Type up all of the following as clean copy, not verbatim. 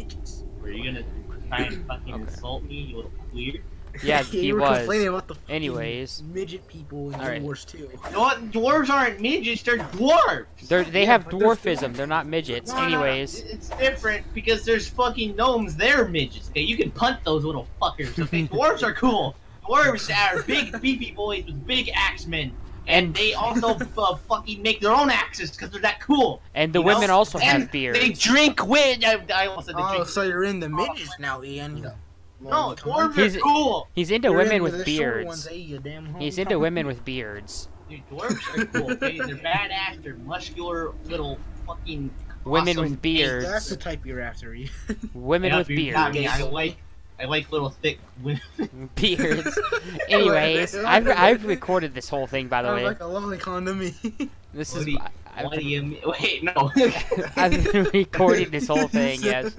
midgets. Were you gonna try and fucking insult me, you little queer? Yeah, he you were was. complaining about the Anyways. midget people in Alright. Guild Wars 2. You know what? Dwarves aren't midgets, they're dwarves! They have dwarfism, they're not midgets. No, Anyways. no, it's different because there's fucking gnomes, they're midgets, okay? You can punt those little fuckers, okay? Dwarves are cool. Dwarves are big, beefy boys with big axemen. And they also fucking make their own axes because they're that cool. And the women also and have beards. they drink wind. I almost said they drink. So you're in the midgets now, Ian. No, dwarves are cool. He's into You're women into with the short beards. ones, eh, you damn He's homie. into women with beards. Dude, dwarves are cool, okay? They're badass, they're muscular, little fucking Women awesome with beards. That's the type you're after, Ian. Women Yeah, with you got beards. me. I like little thick women. Beards. Anyways, I've recorded this whole thing, by the Sounds way. like a lovely condom to me. This What is. do you- what do you mean? Wait, no. I've been recording this whole thing, yes.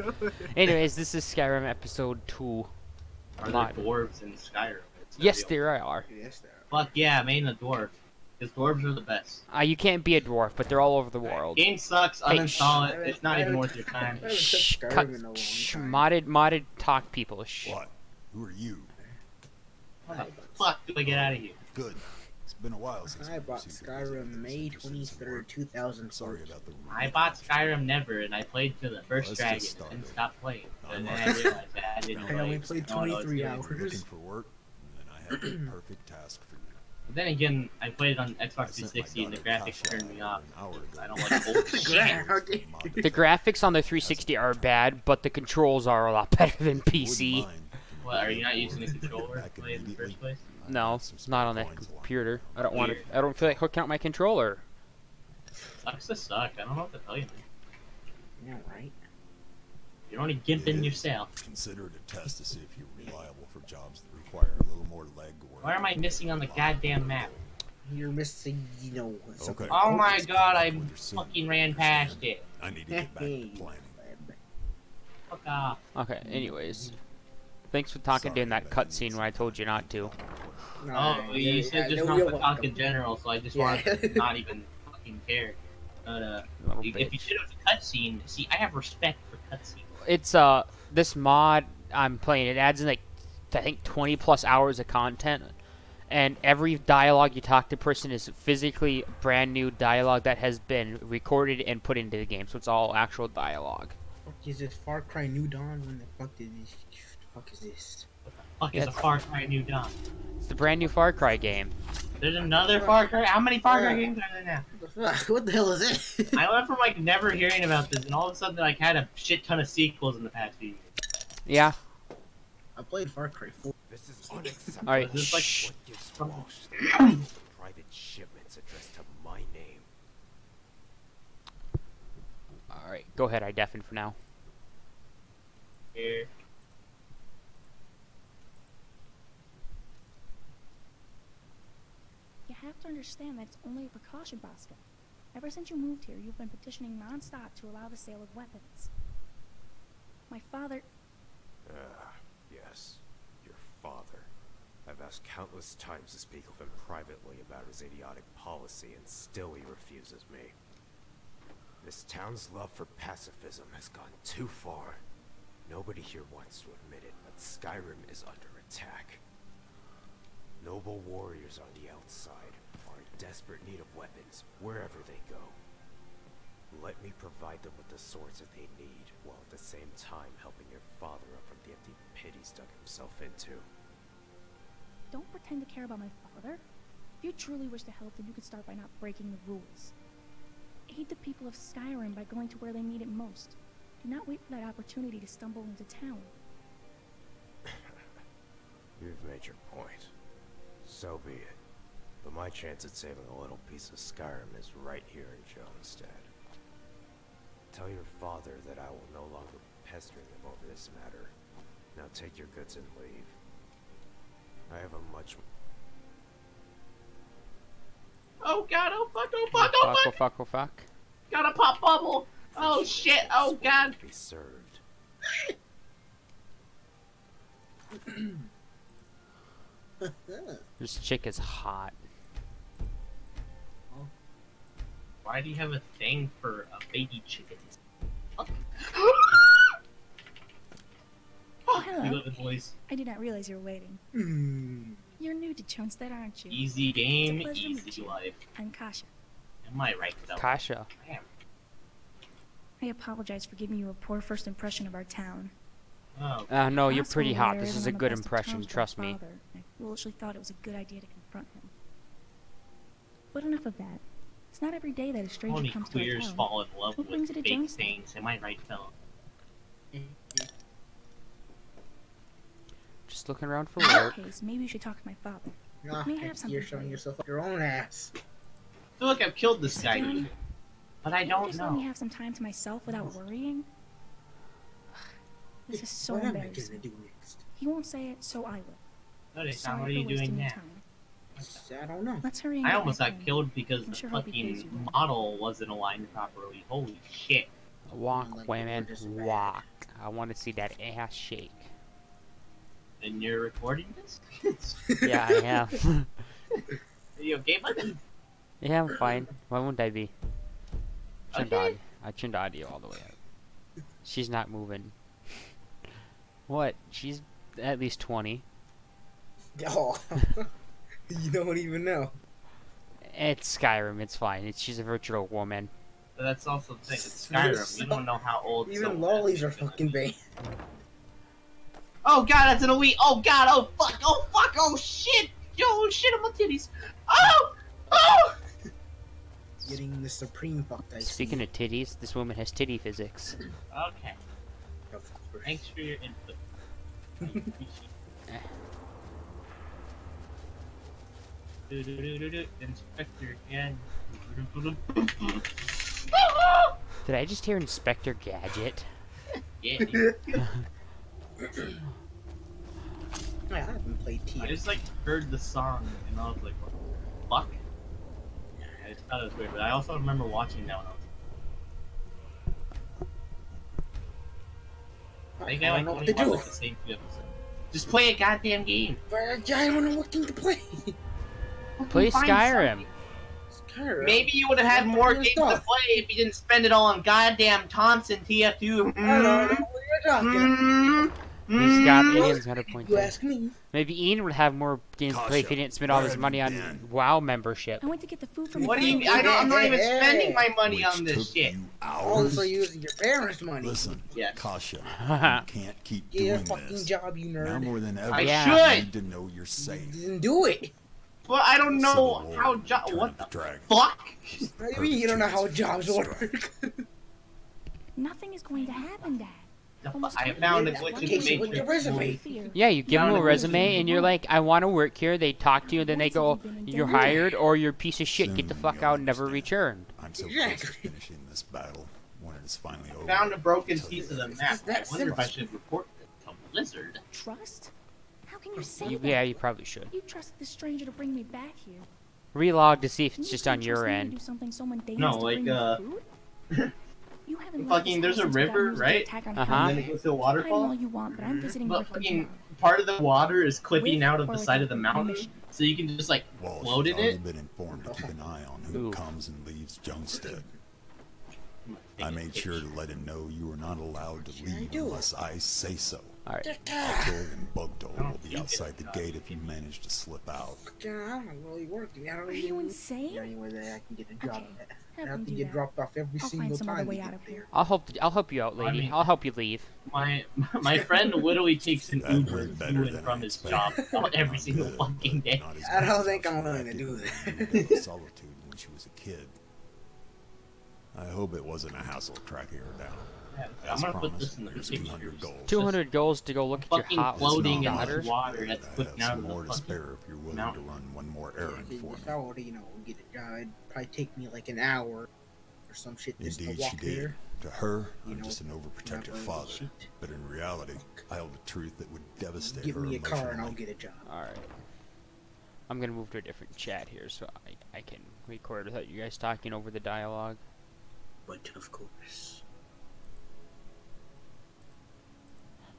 Anyways, this is Skyrim episode 2. Are there dwarves in Skyrim? Yes, there are. Yes, there Fuck yeah, main a dwarf. Because dwarves are the best. You can't be a dwarf, but they're all over the world. Game sucks, Hey, uninstall it. It's not even worth your time. I haven't touched Shh, Skyrim cut, in a long shh, time. modded talk people. Shh. What? Who are you? How the fuck do I get out of here? Good. It's been a while since I we've bought received Skyrim visitors May to the 23rd, Sorry 2004. about the I bought Skyrim never, and I played to the first Let's dragon, just start and it. stopped playing. And then I I'm realized that I didn't I only like. played know what I was 23 doing. hours. looking for work, and I have the perfect task for you. But then again, I played it on Xbox I sent my 360, and the daughter graphics Tasha turned me over off. an hour ago. I don't like old shit. How dare you. The graphics on the 360 are bad, but the controls are a lot better than PC. Wouldn't mind if What, are you not could using a get controller to back play in the immediately. first place? No, Some it's not on the coins along computer. the I don't want to. Weird. I don't feel like hooking up my controller. Sucks to suck. I don't know what to tell you, man. Yeah, right. You're only gimping yourself. Consider it a test to see if you're reliable for jobs that require a little more leg work. Why am I missing on the goddamn map? You're missing, you know, something. Okay. Oh my Just god, come I up with your sim, fucking ran understand? past it. I need to get back to planning. Fuck off. Okay. Anyways, thanks for talking during that cutscene where I told you not to. Oh, you said just not to talk in general, so I just Yeah. wanted to not even fucking care. But Little if you bitch. said it was a cutscene, see, I have respect for cutscenes. It's this mod I'm playing. It adds in like I think 20 plus hours of content, and every dialogue you talk to person is physically brand new dialogue that has been recorded and put into the game. So it's all actual dialogue. Fuck is this Far Cry New Dawn? When the fuck did this? Fuck is this? Fuck is a Yes. Far Cry New Dawn? It's the brand new Far Cry game. There's another Far Cry? How many Far Cry games are there now? What the hell is this? I went from like never hearing about this, and all of a sudden like had a shit ton of sequels in the past few years. Yeah. I played Far Cry 4. This is unacceptable. All right. Is this like- Shh. What gives Walsh private shipments addressed to my name? All right. Go ahead. I deafen for now. Here. You have to understand that it's only a precaution, Bosco. Ever since you moved here, you've been petitioning non-stop to allow the sale of weapons. My father... Yes. Your father. I've asked countless times to speak with him privately about his idiotic policy, and still he refuses me. This town's love for pacifism has gone too far. Nobody here wants to admit it, but Skyrim is under attack. Noble warriors on the outside are in desperate need of weapons, wherever they go. Let me provide them with the swords that they need, while at the same time helping your father up from the empty pit he's dug himself into. Don't pretend to care about my father. If you truly wish to help, then you can start by not breaking the rules. Aid the people of Skyrim by going to where they need it most. Do not wait for that opportunity to stumble into town. You've made your point. So be it. But my chance at saving a little piece of Skyrim is right here in Jonestead. Tell your father that I will no longer be pestering him over this matter. Now take your goods and leave. I have a much... Oh god, oh fuck, oh fuck, oh fuck! Oh fuck! Oh fuck! Gotta pop bubble! Oh shit, oh god! to be served. This chick is hot. Why do you have a thing for baby chickens? Fuck. You got the voice. I did not realize you were waiting. Hmm. You're new to Chunstead, aren't you? Easy game, It's a pleasure to meet easy you. life. I'm Kasha. Am I right, though? Kasha. I am. I apologize for giving you a poor first impression of our town. Oh, No, I you're also pretty hot. aware This is that a I'm on good the best of impression, terms with trust my me. father. I foolishly thought it was a good idea to confront him. But enough of that. It's not every day that a stranger only comes to a queers town. fall in love What brings with you to fake Jonestown? things. Am I right, fellow? Just looking around for In that work. case, maybe you should talk to my father. Nah, May I have you're something for showing you? yourself up your own ass. I feel like I've killed this guy, John, but I Can't you don't just let me know. have some time to myself without worrying? This is so What am I embarrassing. gonna do next? He won't say it, so I will. What Sorry are for you wasting doing your now? time. I don't know. Let's hurry and I get almost back got home. killed because I'm the sure hope he pays fucking you well. model wasn't aligned properly. Holy shit. Walk, Like, women, we're just bad. walk. I want to see that ass shake. And you're recording this? Yeah, I am. Are you okay, bud? Yeah, I'm fine. Why wouldn't I be? Okay. I turned the audio all the way up. She's not moving. What? She's at least 20. Oh, you don't even know. It's Skyrim. It's fine. She's a virtual woman. But that's also the thing. It's Skyrim. You don't know how old Even someone lollies is are gonna fucking be. bad. Oh god, that's an elite. Oh god, oh fuck, oh fuck, oh shit. Yo, shit on my titties. Oh! Oh! Getting the supreme fucked I Speaking of titties, this woman has titty physics. Okay. of course. Thanks for your input. I appreciate it. Do-do-do-do-do. Inspector and Did I just hear Inspector Gadget? yeah, dude. I haven't played I TF. just like heard the song and I was like, what the fuck? I just thought it was weird, but I also remember watching that when I was. I think I don't like know what only to watched do. like, the same few episodes. Just play a goddamn game. But I don't know what game to play. Play Find Skyrim. something. Skyrim. Maybe you would have had more Fucking games to stuff. play if you didn't spend it all on goddamn Thompson TF2. I don't know what you're talking about. He's got Ian's got a point You there. ask me. Maybe Ian would have more games to play if he didn't spend all his money on WoW membership. I went to get the food from What the do you mean? I'm not even spending my money on Which this took shit. you All hours. for using your parents' money. Listen, Yes. Kasha, you can't keep Get a doing fucking this. job, you Now nerd. more than ever, I you should. need to know you're safe. Didn't do it. Well, I don't Civil know War, how Return what of the Dragon. fuck? What do you mean you don't know how jobs work? Nothing is going to happen, Dad. The fu- Almost I totally found a Yeah, glitch in the application with matrix. your resume. Fear. Yeah, you give them Down a in resume and you're like, I want to work here. They talk to you and then they go, you're hired or you're a piece of shit. Get the Soon fuck you'll out and never understand. return. I'm so close Exactly. to finishing this battle when it is finally over. Found a broken So piece of the It's map. just I that wonder if I simple. should report this to Blizzard. Trust? How can you say You, that? yeah, you probably should. You trusted this stranger to bring me back here. Relog to see if it's You just can't on your trust me to end. do something so mundane No, as to like, bring me food? You haven't left fucking, this there's house a since we got river, news of the right? attack on Uh-huh. Hell. And then it goes to a Climb all waterfall. you want, but I'm visiting But Brooklyn fucking tomorrow. part of the water is clipping With out of or the side of without the mountain, permission. so you can just like Walsh float has in already it. been informed to keep an eye on who Ooh. comes and leaves Jonestead. I made sure to let him know you are not allowed to leave do. unless I say so. Alright. Altor and Bugdole I don't will be think outside it's the not. gate if you manage to slip out. I don't know where you work. I don't Are even you know insane? anywhere that I can get a job Okay, at. I have have him to do get that. dropped off every I'll single find some other time. way we out get of there. here. I'll help you out, lady. mean- I'll help you leave. My friend literally takes an That Uber went to better and than from I his expected. job every Not single good, fucking but day. not as I don't bad as think I'm I willing to expected. do that. You lived in solitude when she was a kid. I hope it wasn't a hassle tracking her down. I'm As gonna put promised, this in the here's pictures. 200 gold. 200 goals to go look at your Fucking hot floating It's in not daughter. this water that's but I clipping have out some of the more to fucking spare if you're willing mountain. to run one more errand for If me. I were to, get a job, it'd probably take me like an hour or some shit just Indeed to she walk did. there. To her, You I'm know, just an overprotective not father. shit. But in reality, I held a truth that would devastate Give her me a car and I'll emotionally. get a job. Alright. I'm gonna move to a different chat here so I can record without you guys talking over the dialogue. But of course.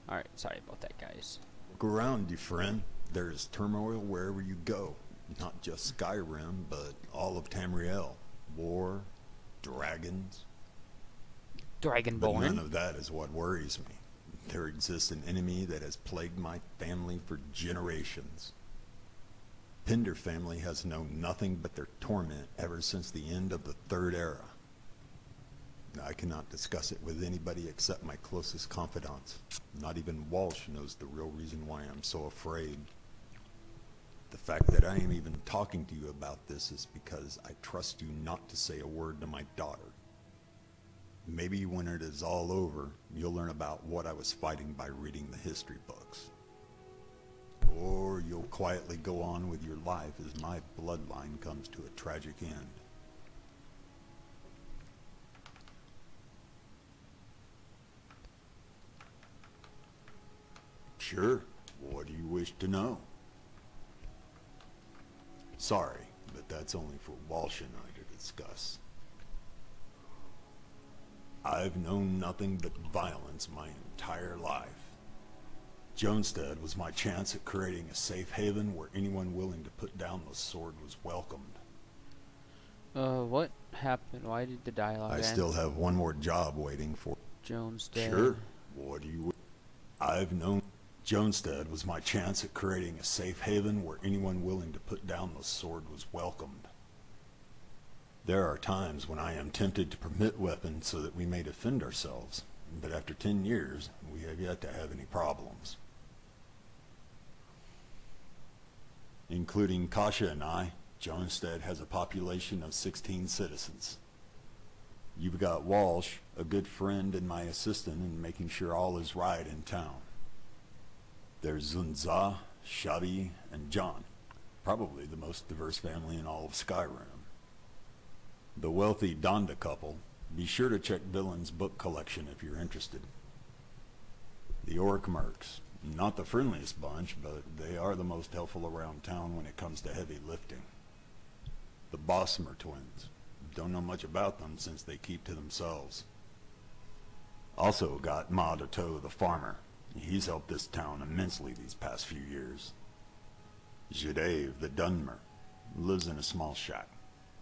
Alright, sorry about that, guys. Look around, you friend. There is turmoil wherever you go. Not just Skyrim, but all of Tamriel. War, dragons. But none Dragonborn. of that is what worries me. There exists an enemy that has plagued my family for generations. Pinder family has known nothing but their torment ever since the end of the Third Era. I cannot discuss it with anybody except my closest confidants. Not even Walsh knows the real reason why I'm so afraid. The fact that I am even talking to you about this is because I trust you not to say a word to my daughter. Maybe when it is all over, you'll learn about what I was fighting by reading the history books. Or you'll quietly go on with your life as my bloodline comes to a tragic end. Sure. What do you wish to know? Sorry, but that's only for Walsh and I to discuss. I've known nothing but violence my entire life. Jonestead was my chance at creating a safe haven where anyone willing to put down the sword was welcomed. What happened? Why did the dialogue end? I still have one more job waiting for... Jonestead. Sure. What do you... I've known... Jonestead was my chance at creating a safe haven where anyone willing to put down the sword was welcomed. There are times when I am tempted to permit weapons so that we may defend ourselves, but after 10 years, we have yet to have any problems. Including Kasha and I, Jonestead has a population of 16 citizens. You've got Walsh, a good friend and my assistant in making sure all is right in town. There's Zunza, Shabi, and John, probably the most diverse family in all of Skyrim. The wealthy Donda couple, be sure to check Villain's book collection if you're interested. The Orc Mercs, not the friendliest bunch, but they are the most helpful around town when it comes to heavy lifting. The Bosmer twins, don't know much about them since they keep to themselves. Also got Ma Dato the farmer. He's helped this town immensely these past few years. Jadave the Dunmer lives in a small shack.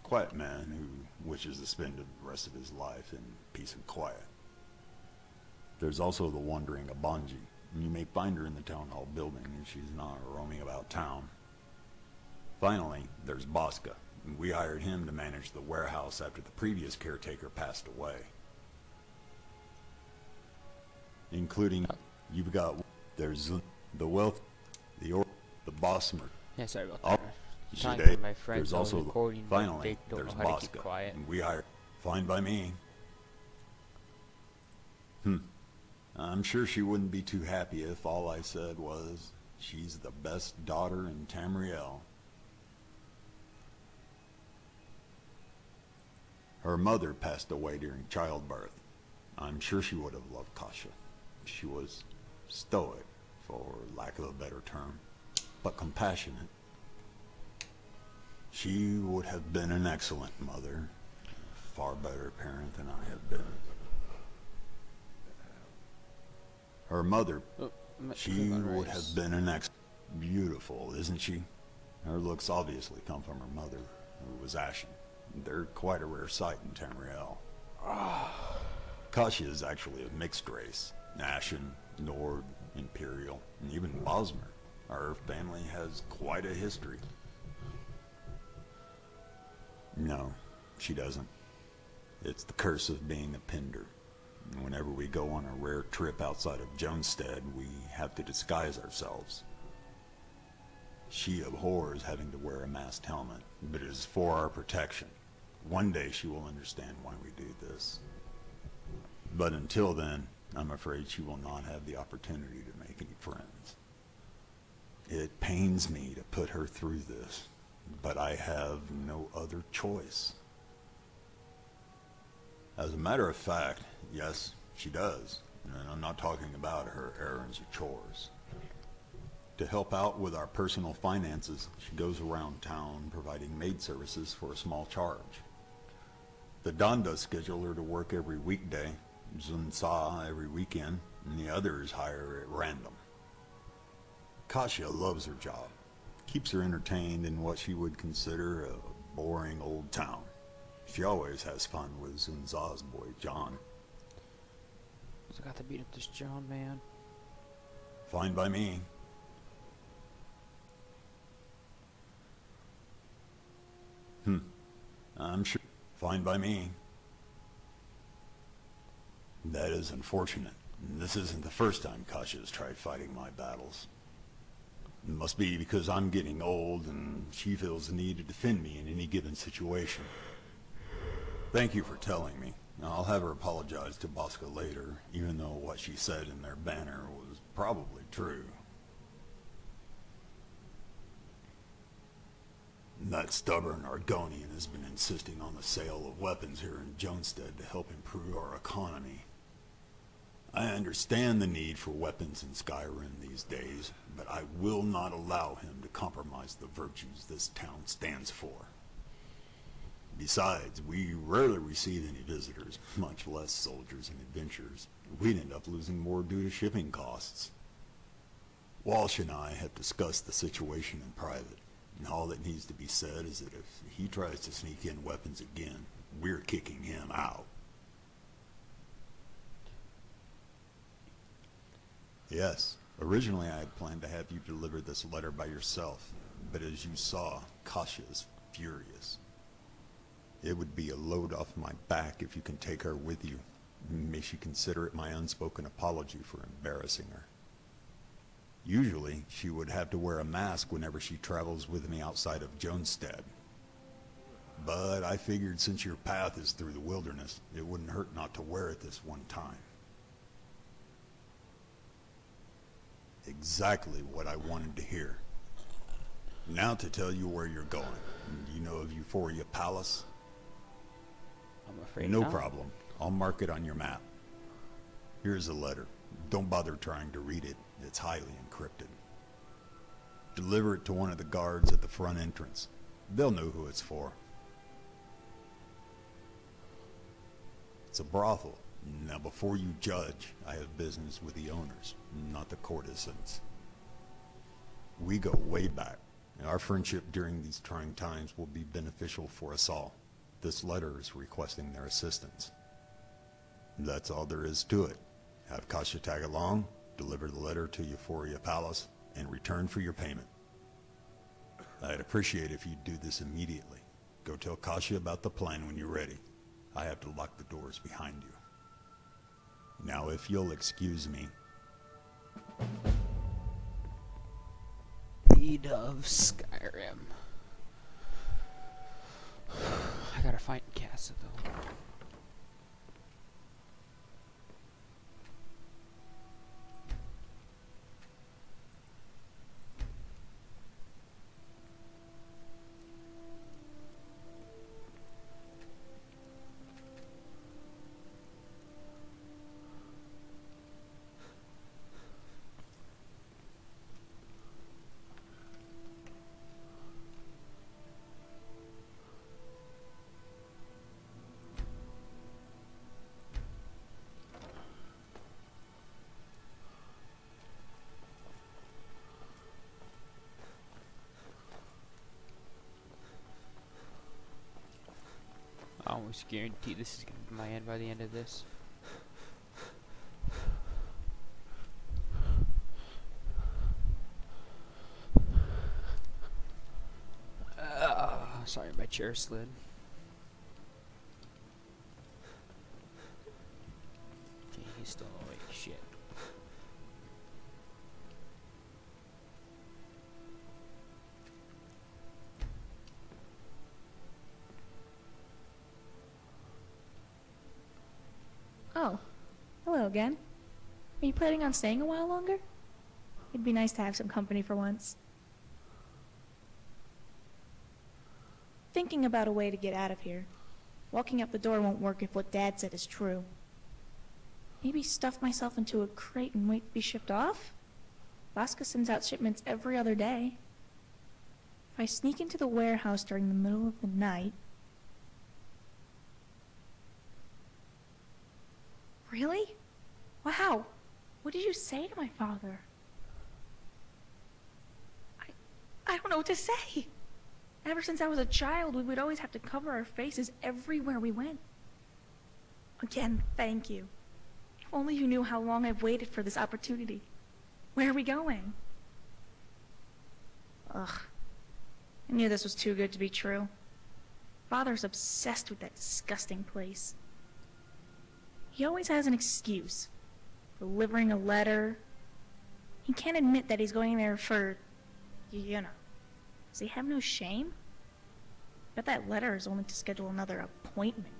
Quiet man who wishes to spend the rest of his life in peace and quiet. There's also the wandering Abanji. You may find her in the town hall building if she's not roaming about town. Finally, there's Bosca. We hired him to manage the warehouse after the previous caretaker passed away. Including, you've got, there's the wealth, the Bosmer. Yeah, sorry about that. Today, My friends there's also recording, finally, they don't there's know how to keep Bosca. quiet. We hired, fine by me. I'm sure she wouldn't be too happy if all I said was, she's the best daughter in Tamriel. Her mother passed away during childbirth. I'm sure she would have loved Kasha. She was stoic, for lack of a better term, but compassionate. She would have been an excellent mother, a far better parent than I have been. Her mother, she would have been an beautiful, isn't she? Her looks obviously come from her mother, who was Ashen. They're quite a rare sight in Tamriel. Kasha is actually of mixed race. Ashen, Nord, Imperial, and even Bosmer. Our family has quite a history. No, she doesn't. It's the curse of being a Pinder. Whenever we go on a rare trip outside of Jonestead, we have to disguise ourselves. She abhors having to wear a masked helmet, but it is for our protection. One day she will understand why we do this. But until then, I'm afraid she will not have the opportunity to make any friends. It pains me to put her through this, but I have no other choice. As a matter of fact, yes, she does. And I'm not talking about her errands or chores. To help out with our personal finances, she goes around town providing maid services for a small charge. The Donda schedule her to work every weekday, Zunsa every weekend, and the others hire her at random. Kasha loves her job, keeps her entertained in what she would consider a boring old town. She always has fun with Zunza's boy, John. So I got to beat up this John man. Fine by me. I'm sure. Fine by me. That is unfortunate. This isn't the first time Kasha has tried fighting my battles. It must be because I'm getting old and she feels the need to defend me in any given situation. Thank you for telling me. I'll have her apologize to Bosca later, even though what she said in their banner was probably true. That stubborn Argonian has been insisting on the sale of weapons here in Jonestead to help improve our economy. I understand the need for weapons in Skyrim these days, but I will not allow him to compromise the virtues this town stands for. Besides, we rarely receive any visitors, much less soldiers and adventurers. We'd end up losing more due to shipping costs. Walsh and I have discussed the situation in private, and all that needs to be said is that if he tries to sneak in weapons again, we're kicking him out. Yes, originally I had planned to have you deliver this letter by yourself, but as you saw, Kasha is furious. It would be a load off my back if you can take her with you. May she consider it my unspoken apology for embarrassing her. Usually, she would have to wear a mask whenever she travels with me outside of Jonestead. But I figured since your path is through the wilderness, it wouldn't hurt not to wear it this one time. Exactly what I wanted to hear. Now to tell you where you're going. Do you know of Euphoria Palace? I'm afraid No not. problem. I'll mark it on your map. Here's a letter. Don't bother trying to read it. It's highly encrypted. Deliver it to one of the guards at the front entrance. They'll know who it's for. It's a brothel. Now before you judge, I have business with the owners, not the courtesans. We go way back. Our friendship during these trying times will be beneficial for us all. This letter is requesting their assistance. That's all there is to it. Have Kasha tag along, deliver the letter to Euphoria Palace, and return for your payment. I'd appreciate if you'd do this immediately. Go tell Kasha about the plan when you're ready. I have to lock the doors behind you. Now if you'll excuse me. Maid of Skyrim. I gotta find Casa though. I almost guarantee this is going to be my end by the end of this. Sorry, my chair slid. Okay, he's still awake. Shit. Oh, hello again. Are you planning on staying a while longer? It'd be nice to have some company for once. Thinking about a way to get out of here. Walking out the door won't work if what Dad said is true. Maybe stuff myself into a crate and wait to be shipped off? Vasca sends out shipments every other day. If I sneak into the warehouse during the middle of the night... Really? Wow. What did you say to my father? I don't know what to say. Ever since I was a child, we would always have to cover our faces everywhere we went. Again, thank you. If only you knew how long I've waited for this opportunity. Where are we going? Ugh. I knew this was too good to be true. Father's obsessed with that disgusting place. He always has an excuse. Delivering a letter. He can't admit that he's going there for, you know. Does he have no shame? Bet that letter is only to schedule another appointment.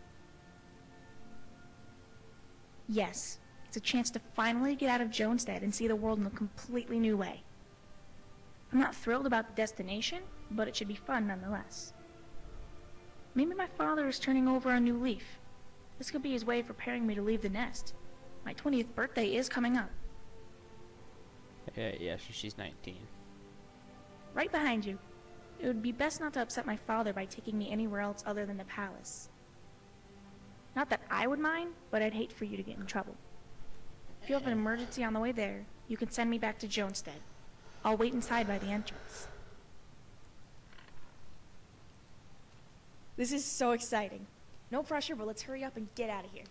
Yes, it's a chance to finally get out of Jonestead and see the world in a completely new way. I'm not thrilled about the destination, but it should be fun nonetheless. Maybe my father is turning over a new leaf. This could be his way of preparing me to leave the nest. My 20th birthday is coming up. Yeah, she's 19. Right behind you. It would be best not to upset my father by taking me anywhere else other than the palace. Not that I would mind, but I'd hate for you to get in trouble. If you have an emergency on the way there, you can send me back to Jonestead. I'll wait inside by the entrance. This is so exciting. No pressure, but let's hurry up and get out of here.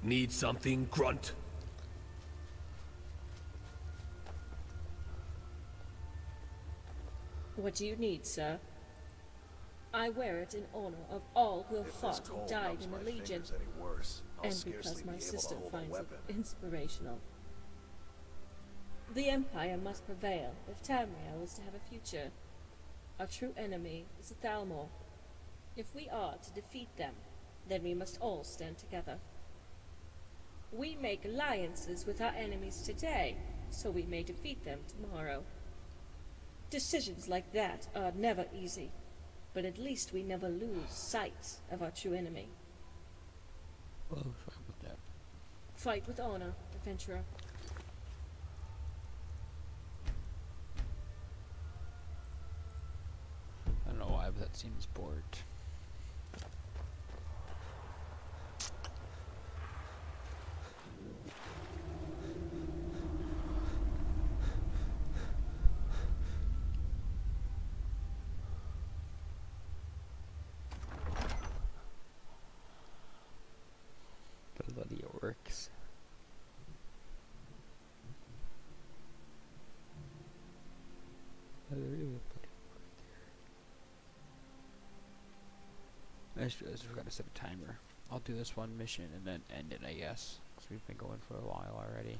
Need something, Grunt? What do you need, sir? I wear it in honor of all who have fought and died in the Legion, and because my sister finds it inspirational. The Empire must prevail if Tamriel is to have a future. Our true enemy is the Thalmor. If we are to defeat them, then we must all stand together. We make alliances with our enemies today, so we may defeat them tomorrow. Decisions like that are never easy, but at least we never lose sight of our true enemy. Well, fuck with that. Fight with honor, adventurer. I don't know why, but that seems bored. Bloody works. I just realized we gotta set a timer. I'll do this one mission and then end it, I guess, because we've been going for a while already.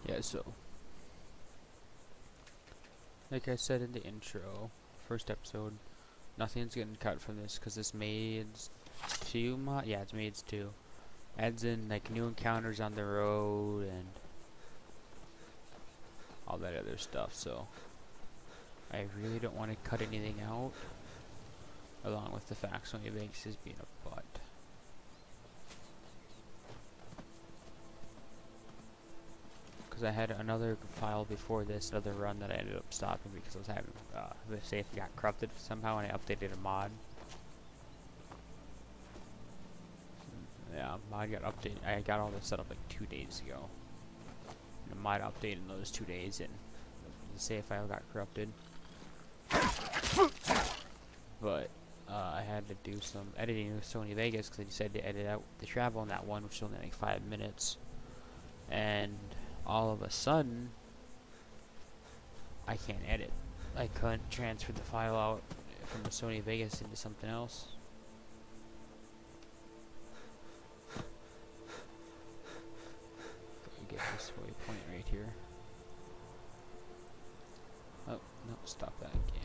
Yeah, so like I said in the intro, first episode, nothing's getting cut from this because this Maids 2 mod, yeah, it's Maids 2, adds in like new encounters on the road and all that other stuff, so I really don't want to cut anything out, along with the fact Sony Vegas is being a butt. Because I had another file before this, another run that I ended up stopping because I was having the safe got corrupted somehow, and I updated a mod. Yeah, mod got updated. I got all this set up like 2 days ago. And the mod updated in those 2 days, and the save file got corrupted. But I had to do some editing with Sony Vegas because they decided to edit out the travel on that one, which is only like 5 minutes, and all of a sudden, I can't edit. I couldn't transfer the file out from the Sony Vegas into something else. Get this waypoint right here. Oh, no, stop that game.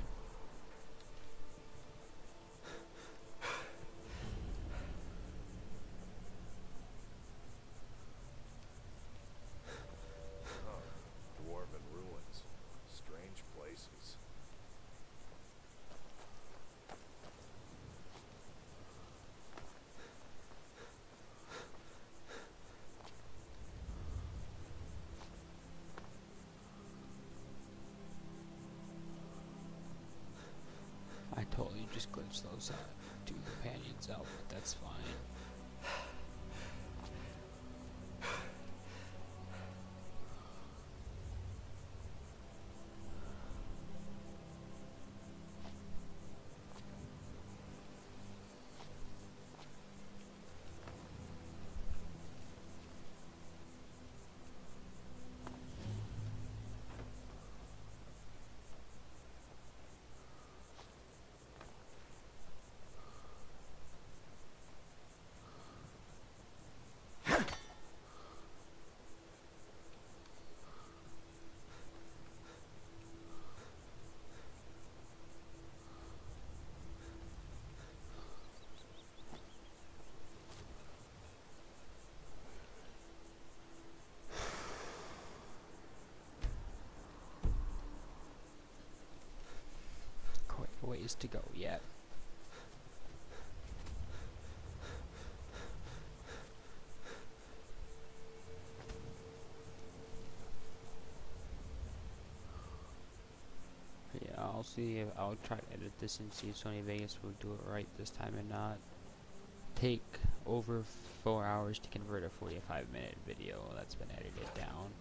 switch those two companions out, but that's fine. Quite a ways to go yet. Yeah, I'll see if I'll try to edit this and see if Sony Vegas will do it right this time and not take over 4 hours to convert a 45-minute video that's been edited down.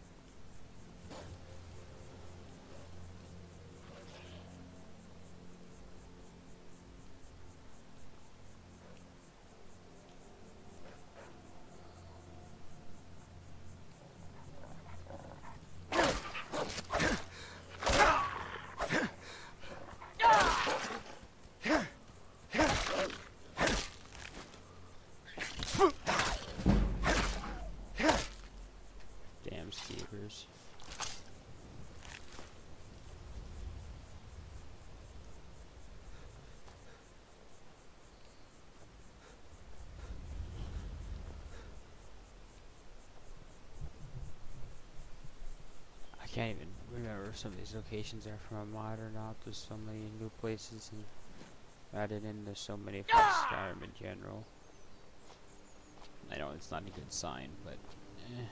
Damn skeevers. I can't even remember if some of these locations are from a mod or not. There's so many new places and added in, there's so many from Skyrim in general. I know it's not a good sign, but eh.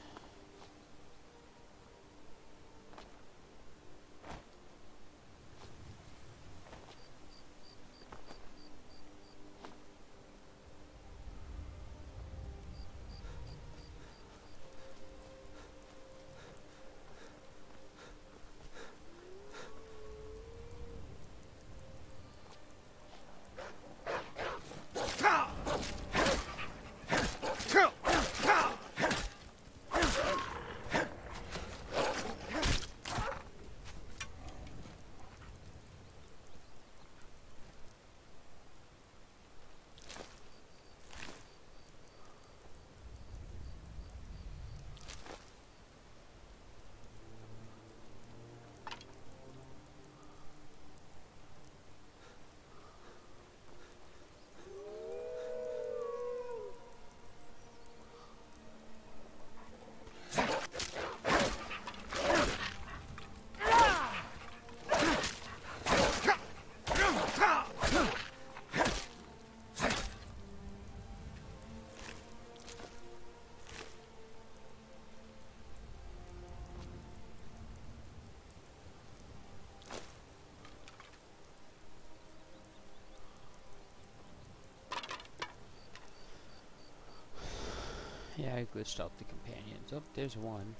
Yeah, I glitched out the companions. Oh, there's one.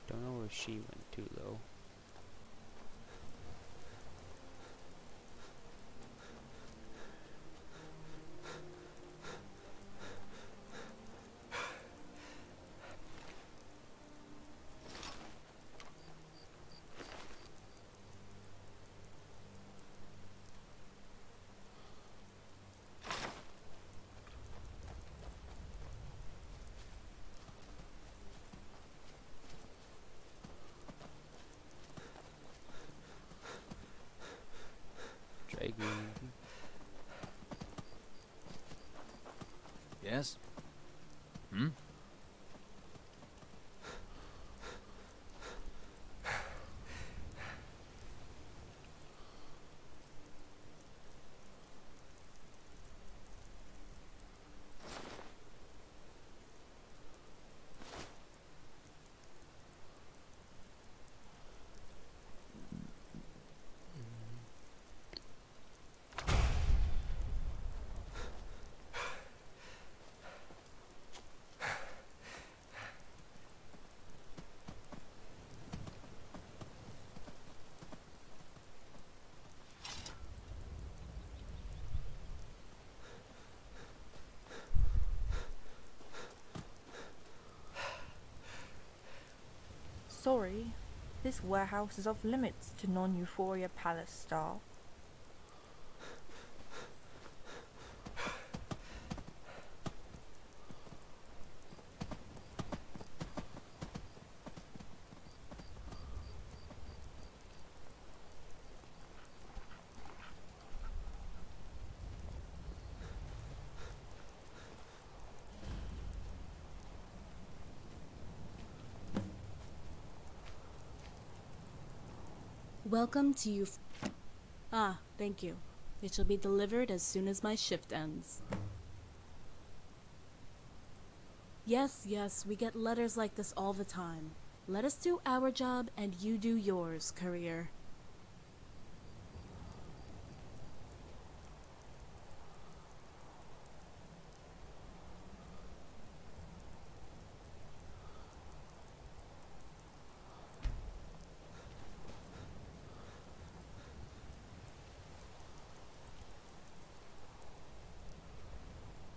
Don't know where she went to though. Yes? Hmm? This warehouse is off limits to non-Euphoria Palace staff. Welcome to you. Ah, thank you. It shall be delivered as soon as my shift ends. Yes, we get letters like this all the time. Let us do our job and you do yours, courier.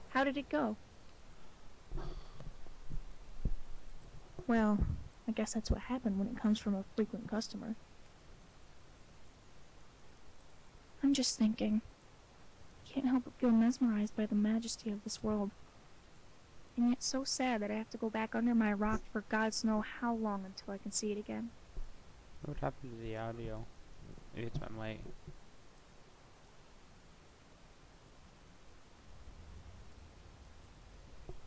How did it go? Well, I guess that's what happened when it comes from a frequent customer. I'm just thinking. Can't help but feel mesmerized by the majesty of this world. And yet so sad that I have to go back under my rock for gods know how long until I can see it again. What happened to the audio? Maybe it's my mic.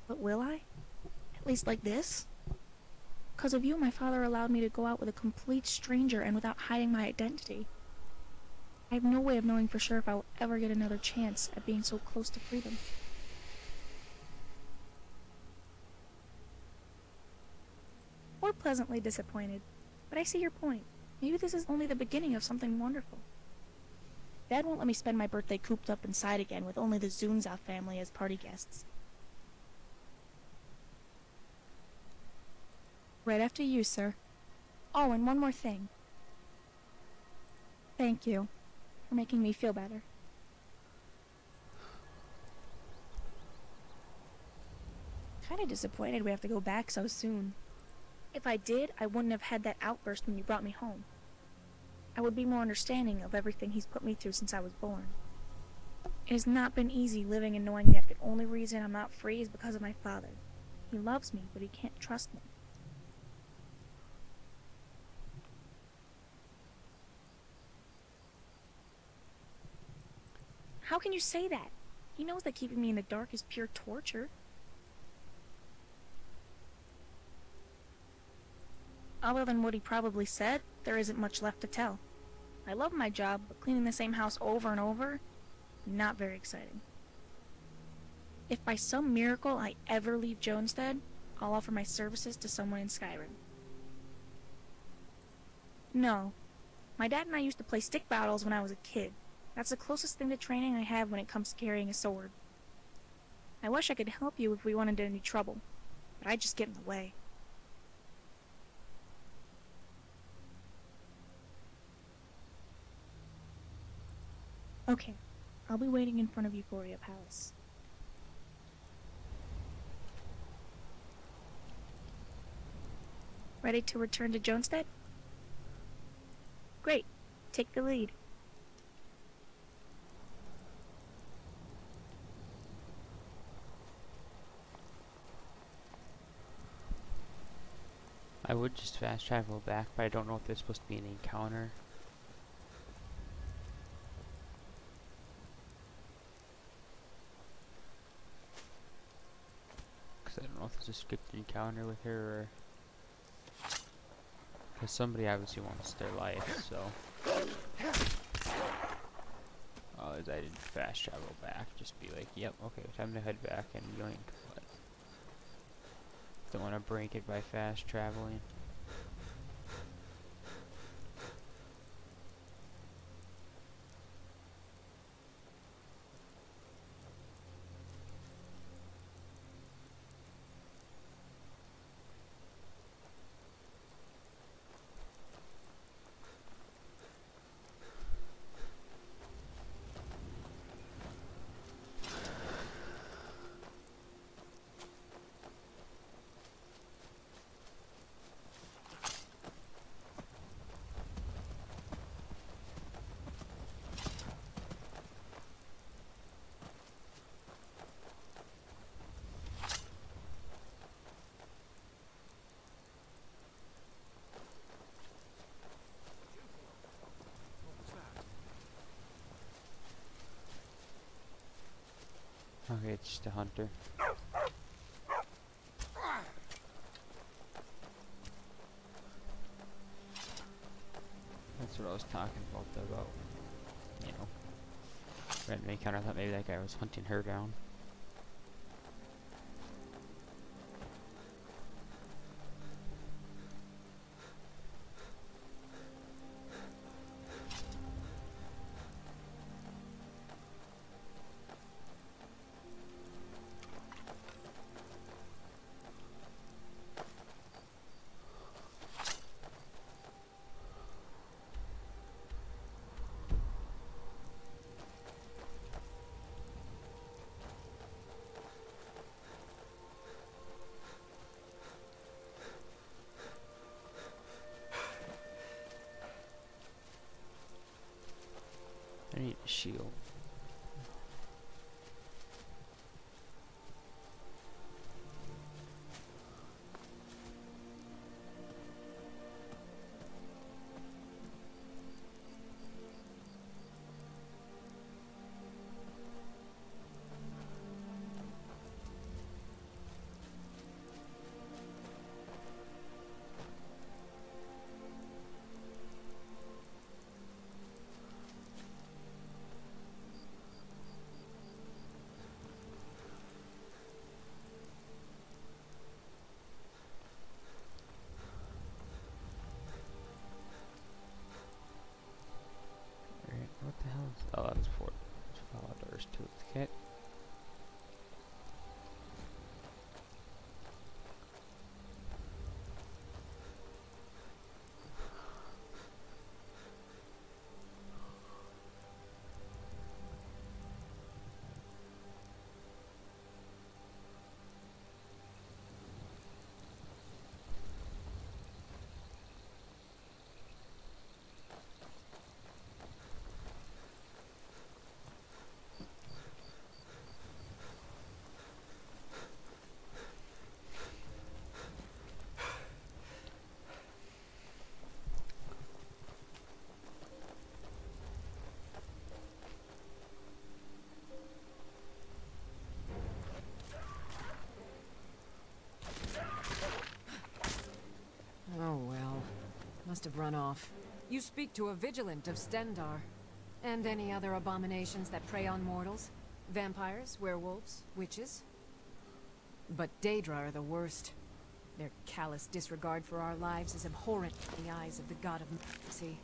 But will I? At least like this? 'Cause of you, my father allowed me to go out with a complete stranger and without hiding my identity. I have no way of knowing for sure if I will ever get another chance at being so close to freedom. Or pleasantly disappointed. But I see your point. Maybe this is only the beginning of something wonderful. Dad won't let me spend my birthday cooped up inside again with only the Zunza family as party guests. Right after you, sir. Oh, and one more thing. Thank you for making me feel better. Kinda disappointed we have to go back so soon. If I did, I wouldn't have had that outburst when you brought me home. I would be more understanding of everything he's put me through since I was born. It has not been easy living and knowing that the only reason I'm not free is because of my father. He loves me, but he can't trust me. How can you say that? He knows that keeping me in the dark is pure torture. Other than what he probably said, there isn't much left to tell. I love my job, but cleaning the same house over and over, not very exciting. If by some miracle I ever leave Jonestead, I'll offer my services to someone in Skyrim. No. My dad and I used to play stick battles when I was a kid. That's the closest thing to training I have when it comes to carrying a sword. I wish I could help you if we wanted any trouble, but I'd just get in the way. Okay, I'll be waiting in front of Euphoria Palace. Ready to return to Jonestead? Great, take the lead. I would just fast travel back, but I don't know if there's supposed to be an encounter. Because I don't know if there's a strict encounter with her or... Because somebody obviously wants their life, so... Oh, I didn't fast travel back, just be like, yep, okay, time to head back and yoink. But don't want to break it by fast traveling. it's just a hunter. That's what I was talking about, you know, random encounter. I thought maybe that guy was hunting her down. I need a shield. What the hell is... Oh, that's for followers to the kit. Oh well. Must have run off. You speak to a vigilant of Stendar. And any other abominations that prey on mortals? Vampires, werewolves, witches? But Daedra are the worst. Their callous disregard for our lives is abhorrent in the eyes of the god of mercy.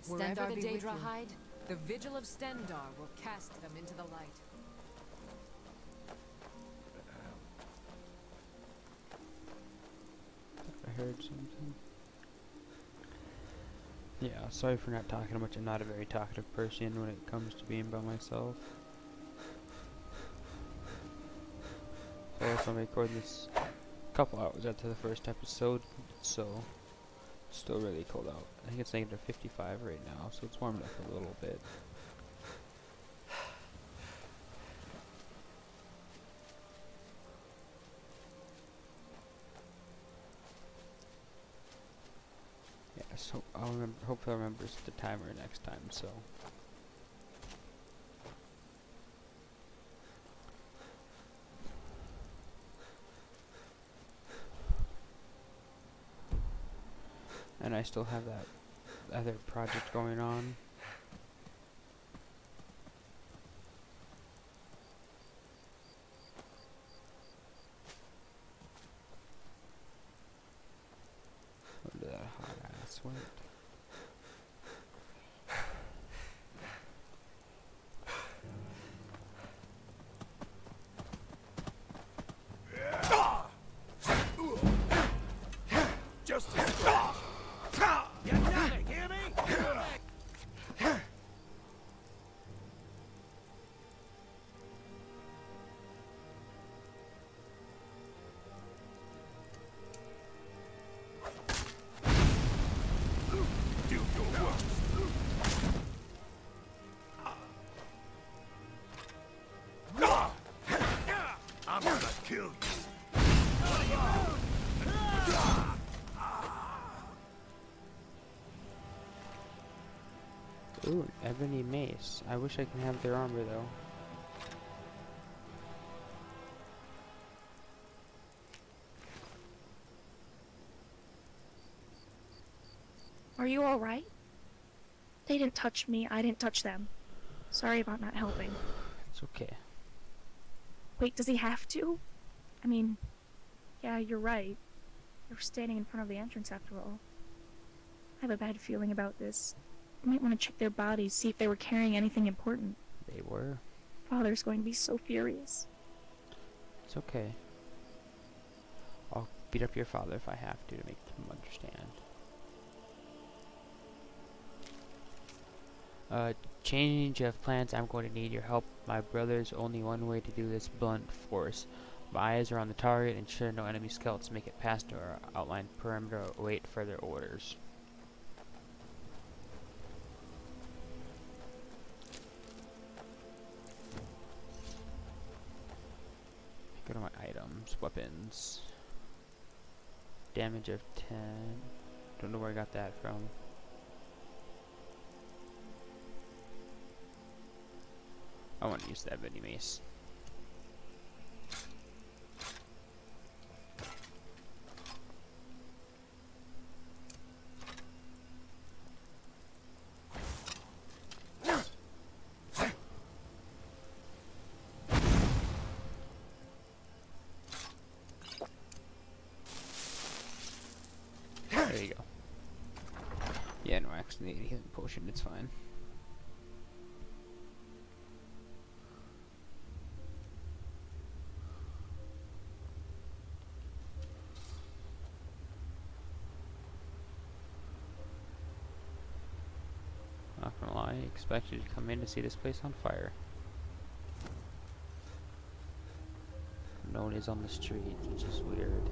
Wherever the Daedra hide, the Vigil of Stendar will cast them into the light. I heard something. Yeah, sorry for not talking much. I'm not a very talkative person when it comes to being by myself. So also I'm recording this a couple hours after the first episode, so it's still really cold out. I think it's negative 55 right now, so it's warmed up a little bit. So I'll remember. Hopefully, I'll remember the timer next time. So. And I still have that other project going on. Under that hot ass sweat. Just a you got it, hear me? Do your worst. I'm gonna kill you. Ooh, an ebony mace. I wish I could have their armor though. Are you alright? They didn't touch me, I didn't touch them. Sorry about not helping. It's okay. Wait, does he have to? I mean, yeah, you're right. They were standing in front of the entrance after all. I have a bad feeling about this. I might want to check their bodies, see if they were carrying anything important. They were. Father's going to be so furious. It's okay. I'll beat up your father if I have to make him understand. Change of plans. I'm going to need your help. My brother's only one way to do this: blunt force. My eyes are on the target. Ensure no enemy scouts make it past our outlined perimeter. Await further orders. Go to my items. Weapons. Damage of 10. Don't know where I got that from. I want to use that mini mace. There you go. Yeah, no, I actually need a healing potion, it's fine. Not gonna lie, I expected to come in to see this place on fire. No one is on the street, which is weird.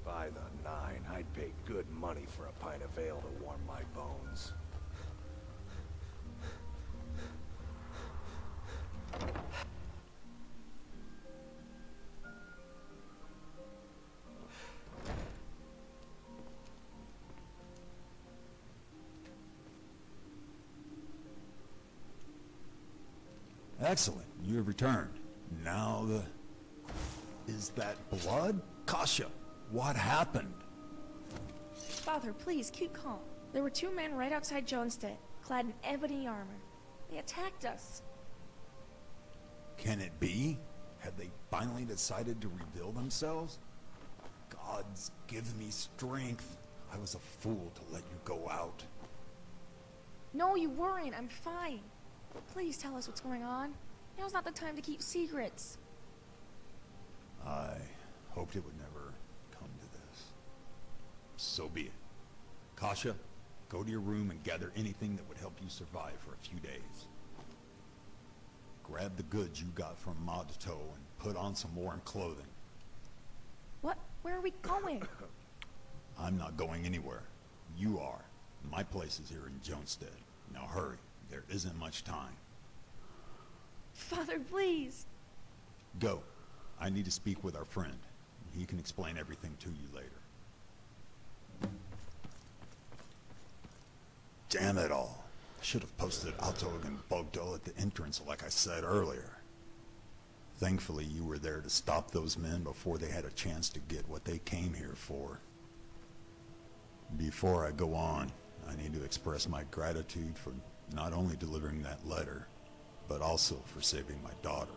By the 9, I'd pay good money for a pint of ale to warm my bones. Excellent. You have returned. Now the... Is that blood? Kasha, what happened? Father, please, keep calm. There were 2 men right outside Jonestead, clad in ebony armor. They attacked us. Can it be? Had they finally decided to reveal themselves? Gods, give me strength. I was a fool to let you go out. No, you weren't. I'm fine. Please tell us what's going on. Now's not the time to keep secrets. I hoped it would never come to this. So be it. Kasha, go to your room and gather anything that would help you survive for a few days. Grab the goods you got from Madto and put on some warm clothing. What? Where are we going? I'm not going anywhere. You are. My place is here in Jonestead. Now hurry. There isn't much time. Father, please. Go. I need to speak with our friend. He can explain everything to you later. Damn it all. I should have posted Altog and Bogdol at the entrance like I said earlier. Thankfully, you were there to stop those men before they had a chance to get what they came here for. Before I go on, I need to express my gratitude for not only delivering that letter, but also for saving my daughter.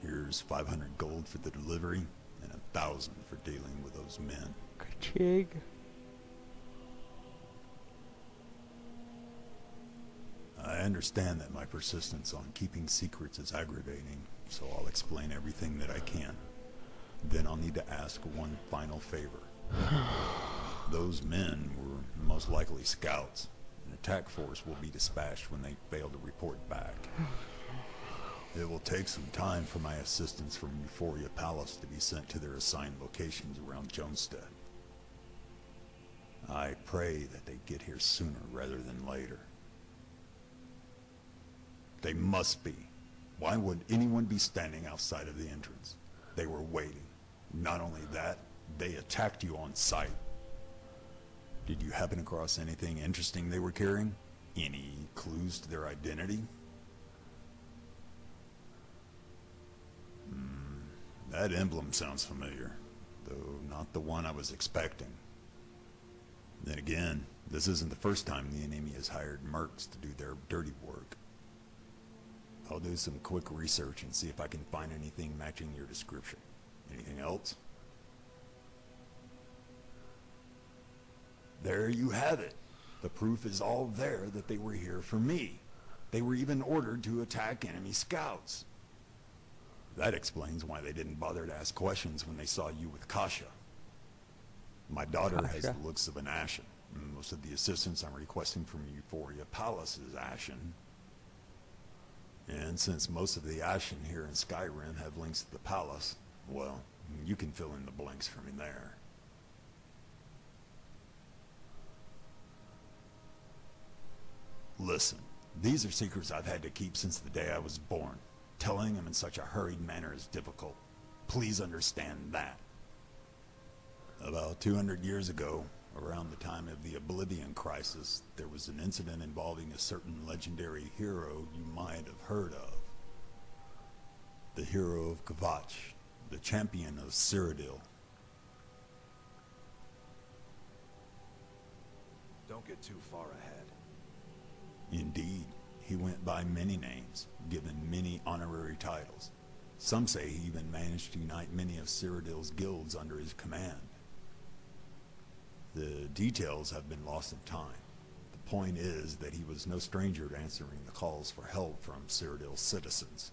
Here's 500 gold for the delivery, and 1,000 for dealing with those men. Ka-ching. I understand that my persistence on keeping secrets is aggravating, so I'll explain everything that I can. Then I'll need to ask one final favor. Those men were most likely scouts. An attack force will be dispatched when they fail to report back. It will take some time for my assistants from Euphoria Palace to be sent to their assigned locations around Jonestead. I pray that they get here sooner rather than later. They must be. Why would anyone be standing outside of the entrance? They were waiting. Not only that, they attacked you on sight. Did you happen across anything interesting they were carrying? Any clues to their identity? That emblem sounds familiar, though not the one I was expecting. Then again, this isn't the first time the enemy has hired mercs to do their dirty work. I'll do some quick research and see if I can find anything matching your description. Anything else? There you have it. The proof is all there that they were here for me. They were even ordered to attack enemy scouts. That explains why they didn't bother to ask questions when they saw you with Kasha. My daughter has the looks of an Ashen. Most of the assistance I'm requesting from Euphoria Palace is Ashen. And since most of the Ashen here in Skyrim have links to the palace, well, you can fill in the blanks for me there. Listen, these are secrets I've had to keep since the day I was born. Telling them in such a hurried manner is difficult. Please understand that. About 200 years ago, around the time of the Oblivion Crisis, there was an incident involving a certain legendary hero you might have heard of. The hero of Kvatch, the champion of Cyrodiil. Don't get too far ahead. Indeed, he went by many names, given many honorary titles. Some say he even managed to unite many of Cyrodiil's guilds under his command. The details have been lost in time. The point is that he was no stranger to answering the calls for help from Cyrodiil's citizens.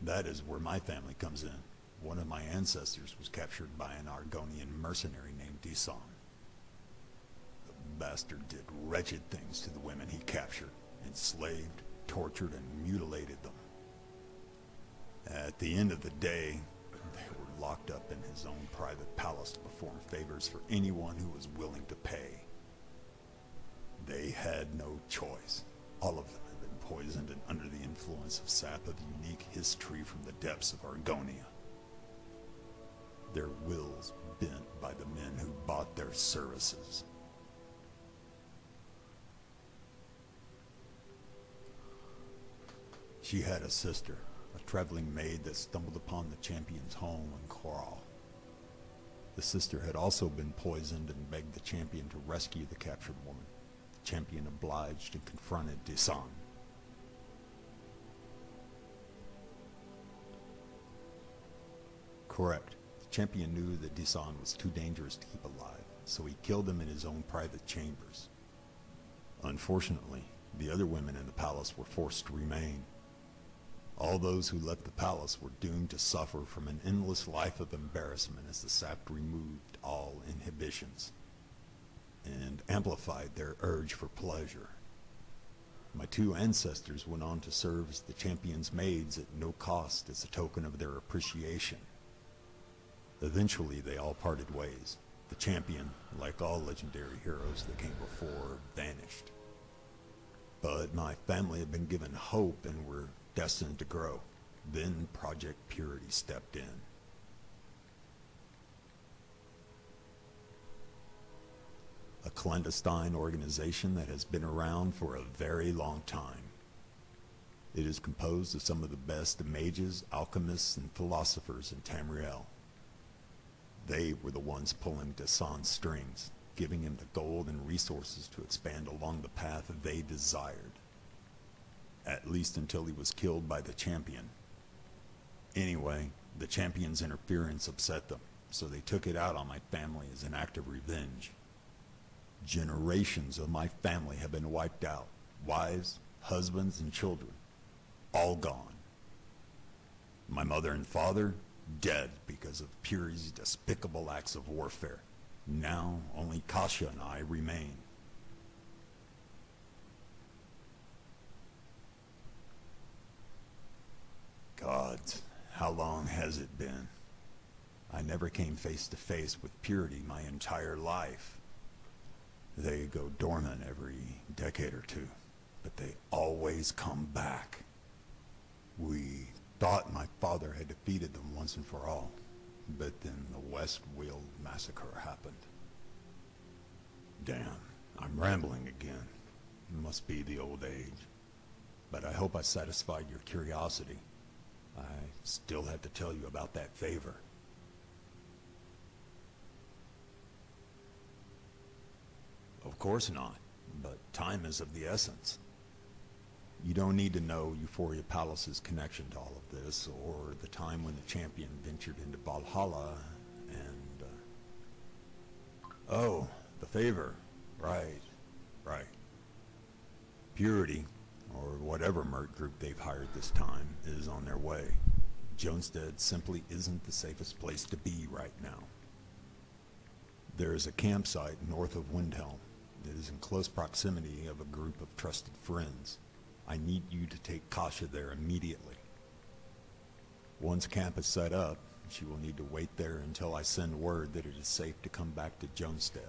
That is where my family comes in. One of my ancestors was captured by an Argonian mercenary named Disan. The bastard did wretched things to the women he captured, enslaved, tortured, and mutilated them. At the end of the day, they were locked up in his own private palace to perform favors for anyone who was willing to pay. They had no choice. All of them had been poisoned and under the influence of sap of unique history from the depths of Argonia. Their wills bent by the men who bought their services. She had a sister, a traveling maid that stumbled upon the champion's home in Coral. The sister had also been poisoned and begged the champion to rescue the captured woman. The champion obliged and confronted Disan. Correct. The champion knew that Disan was too dangerous to keep alive, so he killed him in his own private chambers. Unfortunately, the other women in the palace were forced to remain. All those who left the palace were doomed to suffer from an endless life of embarrassment as the sap removed all inhibitions and amplified their urge for pleasure. My two ancestors went on to serve as the champion's maids at no cost as a token of their appreciation. Eventually, they all parted ways. The champion, like all legendary heroes that came before, vanished. But my family had been given hope and were destined to grow. Then Project Purity stepped in. A clandestine organization that has been around for a very long time. It is composed of some of the best mages, alchemists, and philosophers in Tamriel. They were the ones pulling Disan's strings, giving him the gold and resources to expand along the path they desired. At least until he was killed by the champion. Anyway, the champion's interference upset them, so they took it out on my family as an act of revenge. Generations of my family have been wiped out. Wives, husbands, and children. All gone. My mother and father, dead because of Purity's despicable acts of warfare. Now, only Kasha and I remain. God, how long has it been? I never came face to face with Purity my entire life. They go dormant every decade or two, but they always come back. We thought my father had defeated them once and for all, but then the Westweald massacre happened. Damn, I'm rambling again. It must be the old age. But I hope I satisfied your curiosity. I still have to tell you about that favor. Of course not, but time is of the essence. You don't need to know Euphoria Palace's connection to all of this, or the time when the champion ventured into Valhalla, and, oh, the favor. Right. Purity, or whatever merc group they've hired this time, is on their way. Jonestead simply isn't the safest place to be right now. There is a campsite north of Windhelm. It is in close proximity of a group of trusted friends. I need you to take Kasha there immediately. Once camp is set up, she will need to wait there until I send word that it is safe to come back to Jonestead.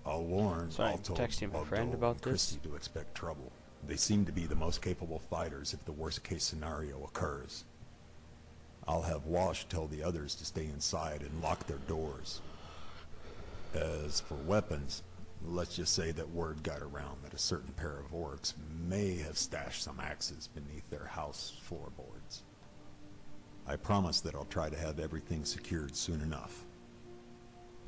I'll warn texting my friend about this. To expect trouble. They seem to be the most capable fighters if the worst-case scenario occurs. I'll have Wash tell the others to stay inside and lock their doors. As for weapons, let's just say that word got around that a certain pair of orcs may have stashed some axes beneath their house floorboards. I promise that I'll try to have everything secured soon enough.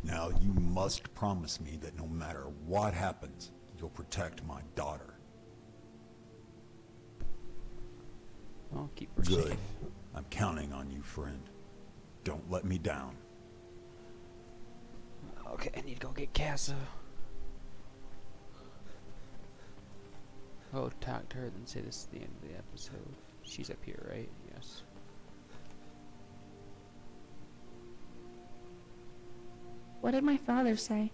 Now, you must promise me that no matter what happens, you'll protect my daughter. I'll keep her Good. safe. I'm counting on you, friend. Don't let me down. Okay, I need to go get Casa. Oh, talk to her, then say this is the end of the episode. She's up here, right? Yes. What did my father say?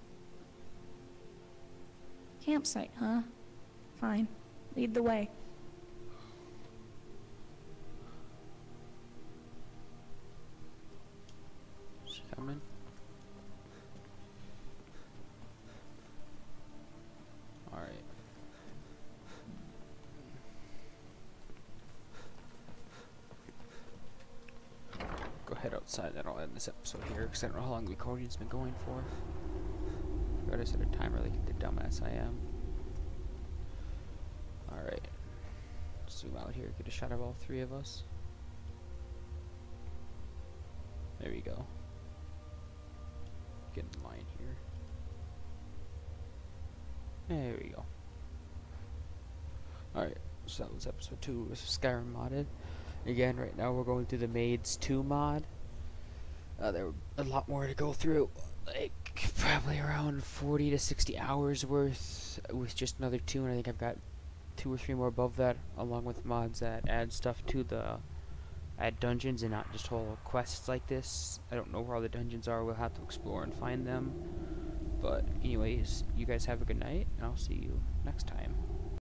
Campsite, huh? Fine. Lead the way. She's coming. Alright. Go head outside, then I'll end this episode here, because I don't know how long the recording's been going for. Forgot I set a timer like the dumbass I am. Alright. Zoom out here, get a shot of all three of us. There we go. Get in line here. There we go. Alright, so that was episode 2 of Skyrim modded. Again, right now we're going through the Maids 2 mod. There were a lot more to go through. Like, probably around 40 to 60 hours worth with just another 2, and I think I've got 2 or 3 more above that, along with mods that add stuff to the add dungeons and not just whole quests like this. I don't know where all the dungeons are. We'll have to explore and find them. But anyways, you guys have a good night, and I'll see you next time.